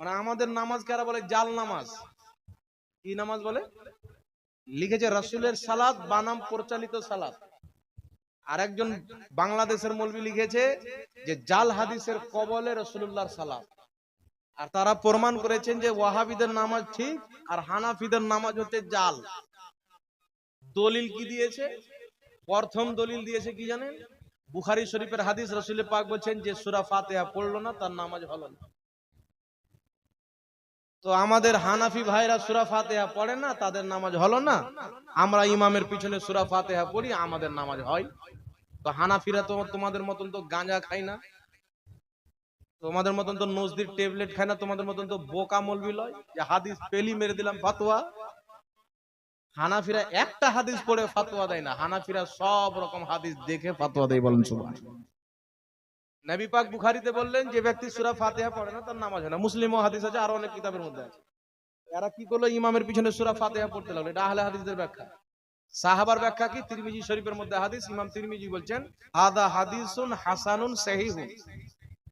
মানে আমাদের নামাজ কারা বলে জাল নামাজ। কি নামাজ বলে? লিখেছে রাসূলের সালাত বানাম পরিচালিত সালাত। আর একজন বাংলাদেশের মৌলবি লিখেছে যে জাল হাদিসের কবলে রাসূলুল্লাহর সালাত। আর তারা প্রমাণ করেছেন যে ওয়াহাবিদের নামাজ ঠিক আর হানাফিদের নামাজ হচ্ছে জাল। দলিল কি দিয়েছে? প্রথম দলিল দিয়েছে কি জানেন? বুখারী শরীফের হাদিস, রাসূল পাক বলেছেন যে সূরা ফাতিহা পড়লো না তার নামাজ হলো না। তো আমাদের হানাফি ভাইরা সূরা ফাতিহা পড়ে না, তাদের নামাজ হলো না। আমরা ইমামের পিছনে সূরা ফাতিহা পড়ি, আমাদের নামাজ হয়। তো হানাফিরা তো তোমাদের মতন তো গাঁজা খায় না, তোমাদের মতন তো নজদির ট্যাবলেট খায় না, তোমাদের মতন তো বোকা মৌলবি লয় যে হাদিস পেলি মেরে দিলাম ফতোয়া। হানাফিরা একটা হাদিস পড়ে ফতোয়া দেয় না, হানাফিরা সব রকম হাদিস দেখে ফতোয়া দেয়। বলেন সুবহানাল্লাহ। নবী পাক বুখারীতে বললেন যে ব্যক্তি সূরা ফাতিহা পড়ে না তার নামাজ হয় না। মুসলিমও হাদিস আছে, আর অনেক কিতাবের মধ্যে আছে। এরা কি করলো? ইমামের পিছনে সূরা ফাতিহা পড়তে লাগলো। এটা আহলে হাদিসদের ব্যাখ্যা। সাহাবার ব্যাখ্যা কি? তিরমিজি শরীফের মধ্যে হাদিস, ইমাম তিরমিজি বলছেন হাদা হাদিসুন হাসানুন সহিহুন।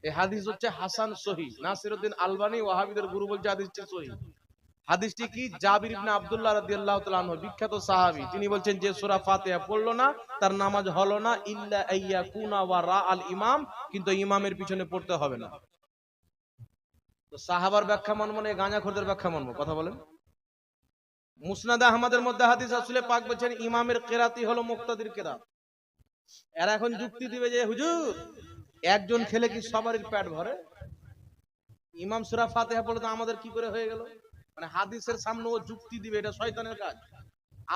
এই হাদিস হচ্ছে হাসান সহিহ। নাসিরউদ্দিন আলবানী ওয়াহাবিদের গুরু বলছে হাদিসটি সহিহ। হাদিসটি কি? জাবির ইবনে আব্দুল্লাহ রাদিয়াল্লাহু তাআলা আনহু, বিখ্যাত সাহাবী, তিনি বলছেন যে সূরা ফাতিহা পড়লো না তার নামাজ হলো না, ইল্লা আইয়াকুনা ওয়া রাআল ইমাম, কিন্তু ইমামের পিছনে পড়তে হবে না। তো সাহাবার ব্যাখ্যা মানবো না গাঁজাখোরদের ব্যাখ্যা মানবো? কথা বলেন। মুসনাদ আহমদের মধ্যে হাদিস, রাসূল পাক বলেছেন ইমামের কেরাতি হলো মুক্তাদির কেরাত। এরা এখন যুক্তি দিবে যে হুজুর একজন খেলে কি সবারই পেট ভরে? ইমাম সূরা ফাতিহা পড়লে তো আমাদের কি করে হয়ে গেল? মানে হাদিসের সামনে ও যুক্তি দিবে, এটা শয়তানের কাজ।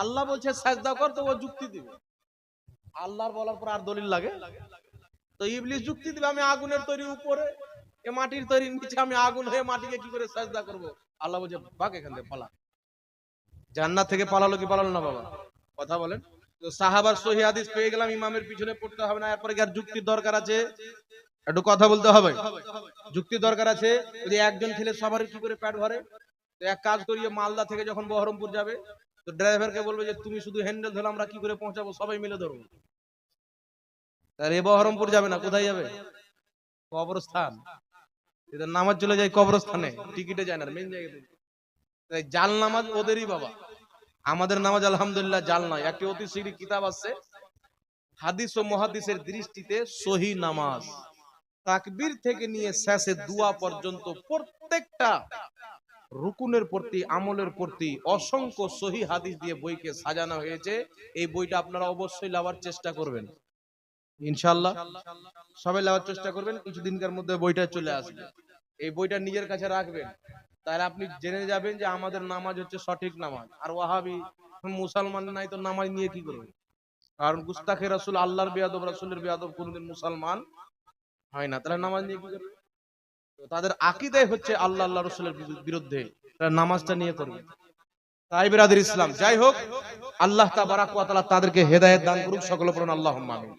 আল্লাহ বলছে সাজদা কর, তো ও যুক্তি দিবে। আল্লাহর বলার পর আর দলিল লাগে? তো ইবলিস যুক্তি দিবে আমি আগুনের তৈরি উপরে, এ মাটির তৈরি নিচে, আমি আগুন হয়ে মাটিকে কি করে সাজদা করব? আল্লাহ বলছে ভাগ এখান থেকে, পালা। জান্নাত থেকে পালালো কি পালালো না বাবা? কথা বলেন। তো সাহাবার সহিহ হাদিস পেয়ে গেলাম, ইমামের পিছনে পড়তে হবে না। এরপরে কি আর যুক্তির দরকার আছে? একটু কথা বলতে হবে। যুক্তির দরকার আছে। যদি একজন খেলে সবার কি করে পেট ভরে? তো এক কাজ করিয়ে মালদা থেকে যখন বহরমপুর যাবে, তো ড্রাইভারকে বলবে যে তুমি শুধু হ্যান্ডেল ধরো, আমরা কি করে পৌঁছাবো, সবাই মিলে ধরবো। তার এ বহরমপুর যাবে না, কোথায় যাবে? কবরস্থান। এদের নামাজ চলে যায় কবরস্থানে, টিকিটে যায় না, মেন জায়গাতে। তাই জাল নামাজ ওদেরই বাবা। আমাদের নামাজ আলহামদুলিল্লাহ জাল নয়। একটি অতি সিরি কিতাব আছে, হাদিস ও মুহাদ্দিসের দৃষ্টিতে সহিহ নামাজ। তাকবীর থেকে নিয়ে শেষে দোয়া পর্যন্ত প্রত্যেকটা রুকুনের প্রতি, আমলের প্রতি অসংখ্য সহিহ হাদিস দিয়ে বইকে সাজানো হয়েছে। এই বইটা আপনারা অবশ্যই নেওয়ার চেষ্টা করবেন ইনশাআল্লাহ। সবাই নেওয়ার চেষ্টা করবেন, কিছুদিনকার মধ্যে বইটা চলে আসবে। এই বইটা নিজের কাছে রাখবেন, তাহলে আপনি জেনে যাবেন যে আমাদের নামাজ হচ্ছে সঠিক নামাজ। আর ওয়াহাবি মুসলমান নাই তো নামাজ নিয়ে কি করবে? কারণ গুস্তাখে রাসূল, আল্লাহর বেয়াদব, রাসূলের বেয়াদব কোনদিন মুসলমান হয় না, তাহলে নামাজ নিয়ে কি করবে? তো তাদের আকীদাই হচ্ছে আল্লাহ আল্লাহ রাসূলের বিরুদ্ধে, তারা নামাজটা নিয়ে করবে। তাই বিরাদর ইসলাম, যাই হোক, আল্লাহ তাবারাক ওয়া তাআলা তাদেরকে হেদায়েত দান করুক। সকলে পড়ুন আল্লাহুম্মা আমিন।